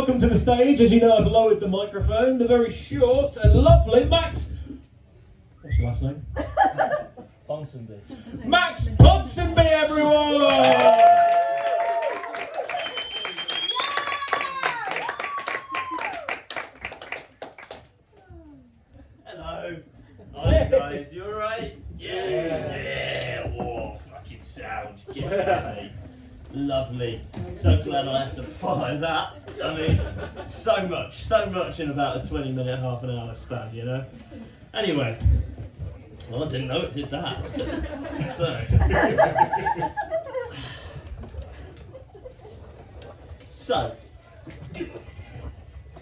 Welcome to the stage. As you know, I've lowered the microphone. The very short and lovely Max. What's your last name? Ponsonby. Max Ponsonby, everyone! Hello. Hi guys, you alright? Yeah. Whoa, fucking sound. Get to me. Lovely. So glad I have to follow that. I mean, so much in about a 20-minute, half an hour span, you know? Anyway. Well, I didn't know it did that. So,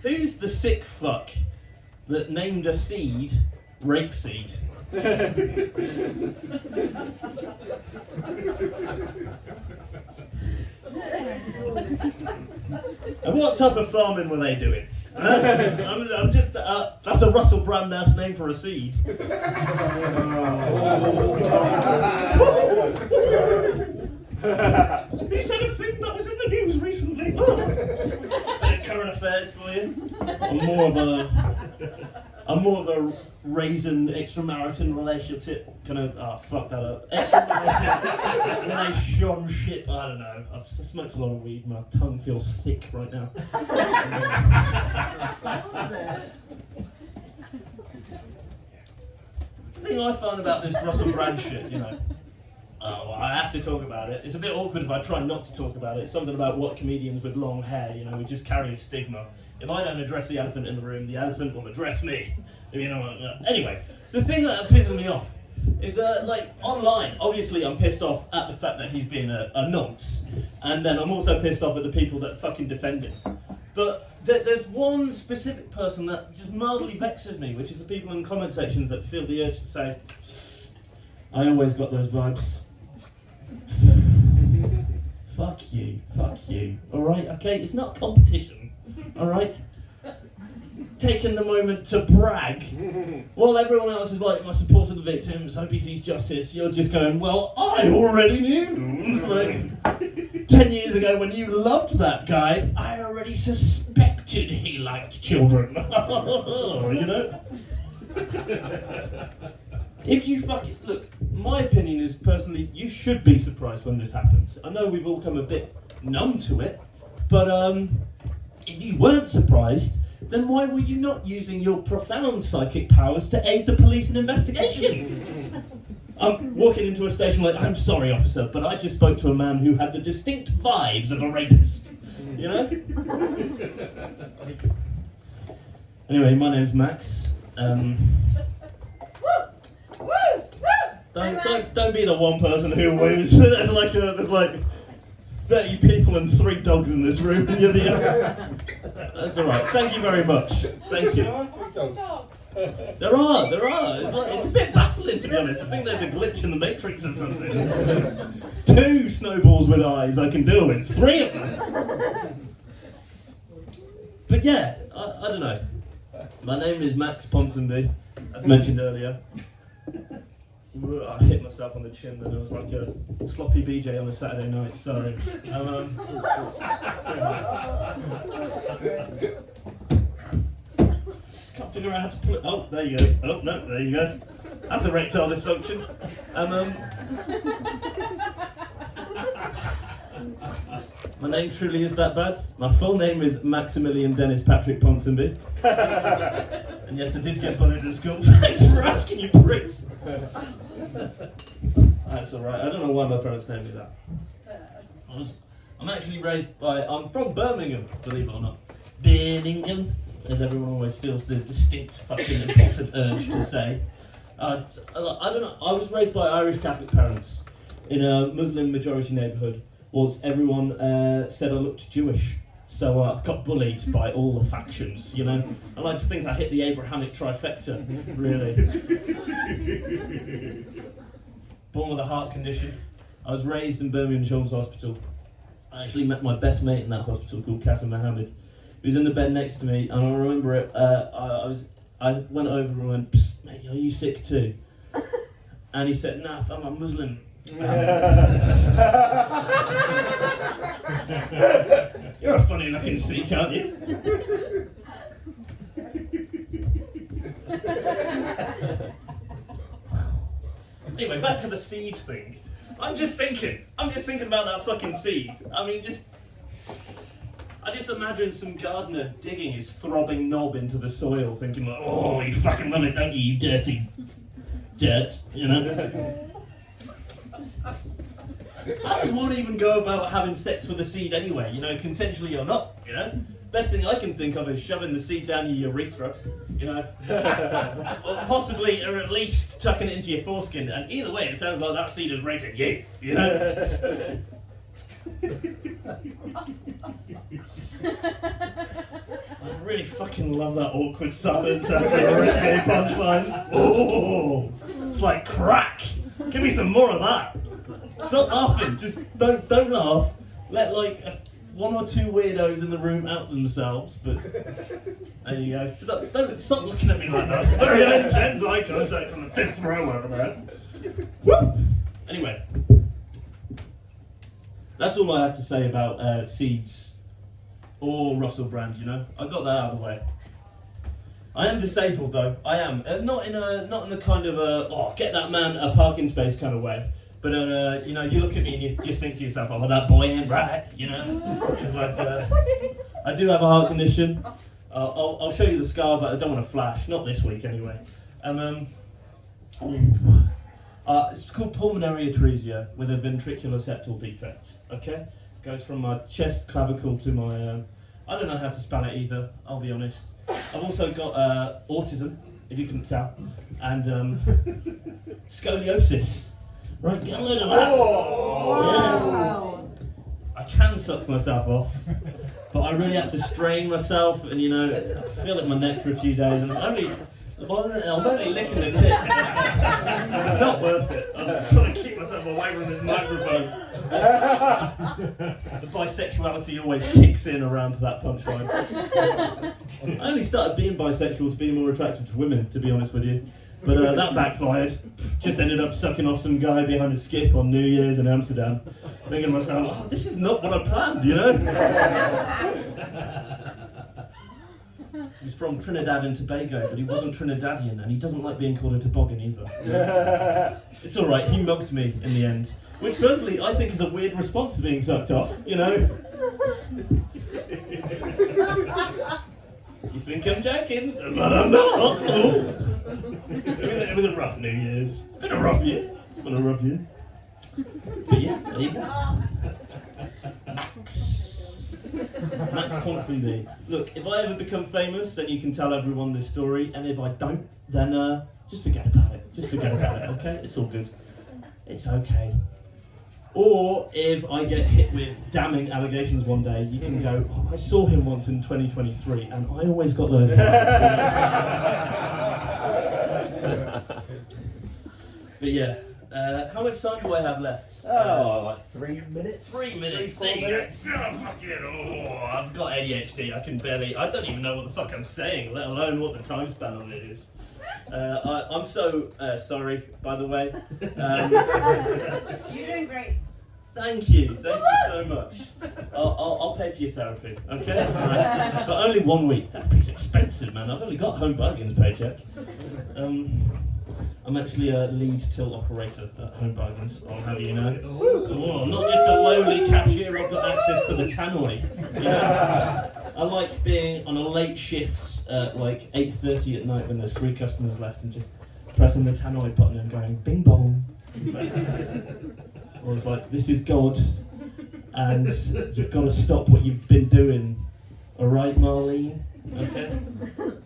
who's the sick fuck that named a seed rapeseed? And what type of farming were they doing? I'm just, that's a Russell Brand ass name for a seed. You said a thing that was in the news recently. Bit of current affairs for you. I'm more of a raisin extramarital relationship kind of. Oh, fuck that up. Extramarital relationship. I don't know. I've smoked a lot of weed. My tongue feels sick right now. The thing I found about this Russell Brand shit, you know. Oh, I have to talk about it. It's a bit awkward if I try not to talk about it. It's something about what comedians with long hair, you know, we just carry a stigma. If I don't address the elephant in the room, the elephant will address me. You know. Anyway, the thing that pisses me off is, like, online, obviously I'm pissed off at the fact that he's being a nonce. And then I'm also pissed off at the people that fucking defend him. But there's one specific person that just mildly vexes me, which is the people in comment sections that feel the urge to say, I always got those vibes. Fuck you. Alright, okay? It's not a competition. Alright? Taking the moment to brag while everyone else is like, my support of the victims, hope he sees justice, you're just going, well, I already knew. It's like 10 years ago when you loved that guy, I already suspected he liked children. You know? If you fucking look, my opinion is personally, you should be surprised when this happens. I know we've all come a bit numb to it, but if you weren't surprised, then why were you not using your profound psychic powers to aid the police in investigations? I'm walking into a station like, I'm sorry, officer, but I just spoke to a man who had the distinct vibes of a rapist. You know? Anyway, my name's Max. Don't be the one person who wins. There's like 30 people and 3 dogs in this room. You're the. That's all right. Thank you very much. Thank you. There are. It's a bit baffling, to be honest. I think there's a glitch in the Matrix or something. 2 snowballs with eyes I can deal with. 3 of them. But yeah, I don't know. My name is Max Ponsonby, as mentioned earlier. I hit myself on the chin and it was like a sloppy BJ on a Saturday night, sorry. Can't figure out how to pull it. Oh, there you go. Oh, no, there you go. That's erectile dysfunction. My name truly is that bad. My full name is Maximilian Dennis Patrick Ponsonby. And yes, I did get bullied at school. Thanks for asking, you pricks. That's alright. I don't know why my parents named me that. I'm actually raised by... I'm from Birmingham, believe it or not. Birmingham, as everyone always feels the distinct fucking impulsive urge to say. I don't know. I was raised by Irish Catholic parents in a Muslim majority neighbourhood. Whilst everyone said I looked Jewish. So I got bullied by all the factions, you know. I like to think I hit the Abrahamic trifecta, really. Born with a heart condition. I was raised in Birmingham Children's Hospital. I actually met my best mate in that hospital called Qasim Mohammed. He was in the bed next to me, and I remember it. I went over and went, "Psst, mate, are you sick too?" And he said, "Nah, I'm a Muslim." You're a funny looking seed, aren't you? Anyway, back to the seed thing. I'm just thinking about that fucking seed. I mean, I just imagine some gardener digging his throbbing knob into the soil, thinking like, oh, you fucking love it, don't you, you dirty dirt, you know? How does one even go about having sex with a seed anyway, you know, consensually or not, you know? Best thing I can think of is shoving the seed down your urethra, you know? Or possibly, or at least tucking it into your foreskin, and either way it sounds like that seed is raping you, you know? I really fucking love that awkward silence after a risque punchline. Oh, it's like crack. Give me some more of that. Stop laughing. Just don't laugh. Let like one or two weirdos in the room out themselves. But there you go. Don't stop looking at me like that. It's very intense eye contact from the fifth row over there. Woo! Anyway, that's all I have to say about seeds or Russell Brand. You know, I got that out of the way. I am disabled though. I am not in the kind of get that man a parking space kind of way. But you know, you look at me and you just think to yourself, oh, that boy ain't right. You know, it's like I do have a heart condition. I'll show you the scar, but I don't want to flash. Not this week anyway. It's called pulmonary atresia with a ventricular septal defect. Okay, goes from my chest clavicle to my. I don't know how to spell it either. I'll be honest. I've also got autism, if you couldn't tell, and scoliosis. Right, get a load of that. Oh. Yeah. I can suck myself off, but I really have to strain myself, and you know, I feel it in my neck for a few days, and I'm only licking the tip. It's not worth it. I'm trying to keep myself away from this microphone. The bisexuality always kicks in around that punchline. I only started being bisexual to be more attractive to women, to be honest with you. But that backfired. Just ended up sucking off some guy behind a skip on New Year's in Amsterdam. Thinking to myself, oh, this is not what I planned, you know? He's from Trinidad and Tobago, but he wasn't Trinidadian, and he doesn't like being called a toboggan either. It's alright, he mugged me in the end. Which personally I think is a weird response to being sucked off, you know? You think I'm joking, but I'm not. It was a rough New Year's. It's been a rough year. But yeah, there you go. Max Ponsonby. Look, if I ever become famous, then you can tell everyone this story, and if I don't, then just forget about it. Just forget about it, okay? It's all good. It's okay. Or if I get hit with damning allegations one day, you can go, oh, I saw him once in 2023, and I always got those vibes. But yeah, how much time do I have left? Like 3 minutes. 3 minutes. 3, 4 minutes. I've got ADHD. I don't even know what the fuck I'm saying, let alone what the time span on it is. I'm so sorry, by the way. You're doing great. Thank you so much. I'll pay for your therapy, okay? Right. But only 1 week. Therapy's expensive, man. I've only got Home Bargains paycheck. I'm actually a lead till operator at Home Bargains, I'll have you know. Oh, I'm not just a lowly cashier, I've got access to the tannoy. You know? I like being on a late shift at like 8:30 at night when there's 3 customers left and just pressing the tannoy button and going bing bong. I was like, this is God, and you've got to stop what you've been doing. All right, Marlene? Okay?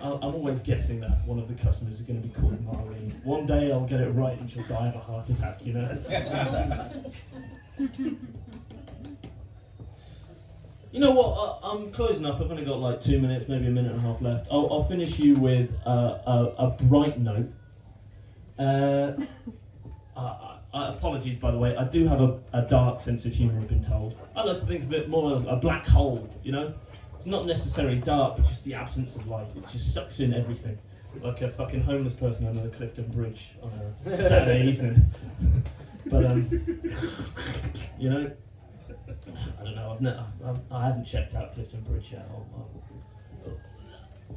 I'm always guessing that one of the customers is going to be called Marlene. One day I'll get it right and she'll die of a heart attack, you know? You know what, I'm closing up. I've only got like 2 minutes, maybe a minute and a half left. I'll finish you with a bright note. Apologies, by the way, I do have a dark sense of humour, I've been told. I like to think of it more as a black hole, you know? It's not necessarily dark, but just the absence of light. It just sucks in everything. Like a fucking homeless person under the Clifton Bridge on a Saturday evening. But, you know, I don't know. I haven't checked out Clifton Bridge yet.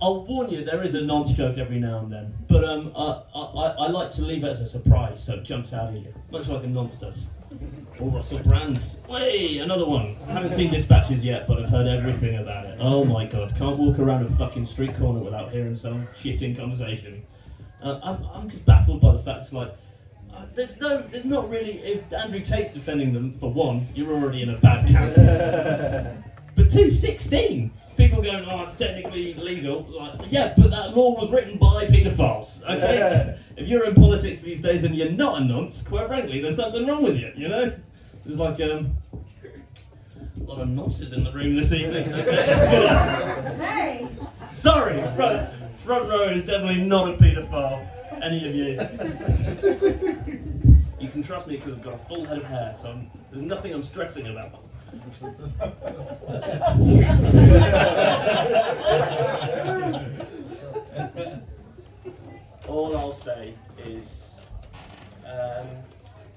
I'll warn you, there is a nonce joke every now and then, but I like to leave it as a surprise, so it jumps out at you, much like a nonce does. Or Russell Brand's. Hey, another one. I haven't seen Dispatches yet, but I've heard everything about it. Oh my god, can't walk around a fucking street corner without hearing some shitting conversation. I'm just baffled by the fact it's like, there's not really, if Andrew Tate's defending them, for one, you're already in a bad camp. But two, 16! People going, oh, it's technically legal. It's like, yeah, but that law was written by paedophiles, okay? If you're in politics these days and you're not a nonce, quite frankly, there's something wrong with you, you know? There's like a lot of nonces in the room this evening, okay? Hey! Sorry, front row is definitely not a paedophile, any of you. You can trust me because I've got a full head of hair, so there's nothing I'm stressing about. All I'll say is,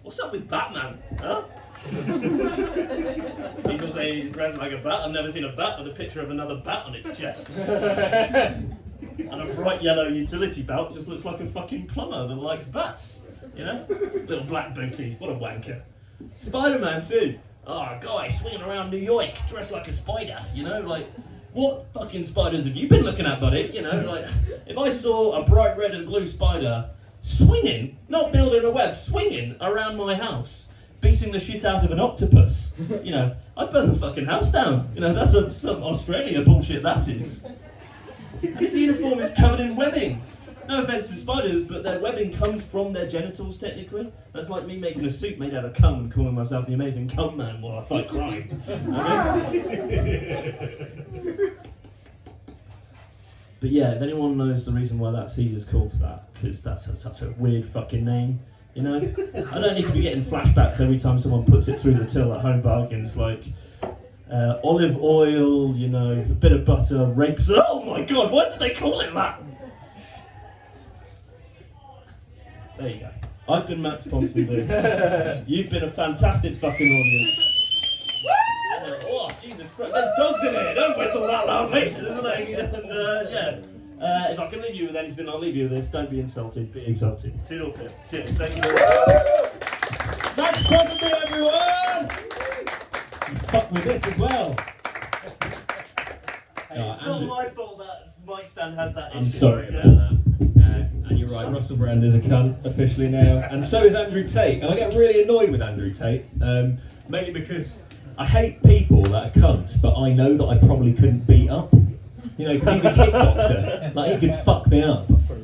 what's up with Batman, huh? People say he's dressed like a bat. I've never seen a bat with a picture of another bat on its chest. And a bright yellow utility belt just looks like a fucking plumber that likes bats, you know? Little black booties, what a wanker. Spider-Man too. Oh, a guy swinging around New York dressed like a spider, you know, like, what fucking spiders have you been looking at, buddy? You know, like, if I saw a bright red and blue spider swinging, not building a web, swinging around my house, beating the shit out of an octopus, you know, I'd burn the fucking house down. You know, that's some Australia bullshit, that is. And his uniform is covered in webbing. No offence to spiders, but their webbing comes from their genitals, technically. That's like me making a suit made out of cum and calling myself the amazing cum man while I fight crime. But yeah, if anyone knows the reason why that seed is called that, because that's such a weird fucking name, you know? I don't need to be getting flashbacks every time someone puts it through the till at Home Bargains, like olive oil, you know, a bit of butter, rapes. Oh my god, why did they call it that? There you go. I've been Max Ponsonby. You've been a fantastic fucking audience. Oh, Jesus Christ. There's dogs in here. Don't whistle that loudly. And, if I can leave you with anything, I'll leave you with this. Don't be insulted. Be exalted. Toodle pip. Cheers. Thank you very much. Max Ponsonby, everyone! You fuck with this as well. It's not my fault that mic stand has that issue. I'm sorry about that. And you're right, Russell Brand is a cunt officially now, and so is Andrew Tate. And I get really annoyed with Andrew Tate, mainly because I hate people that are cunts, but I know that I probably couldn't beat up. You know, because he's a kickboxer. Like, he could fuck me up.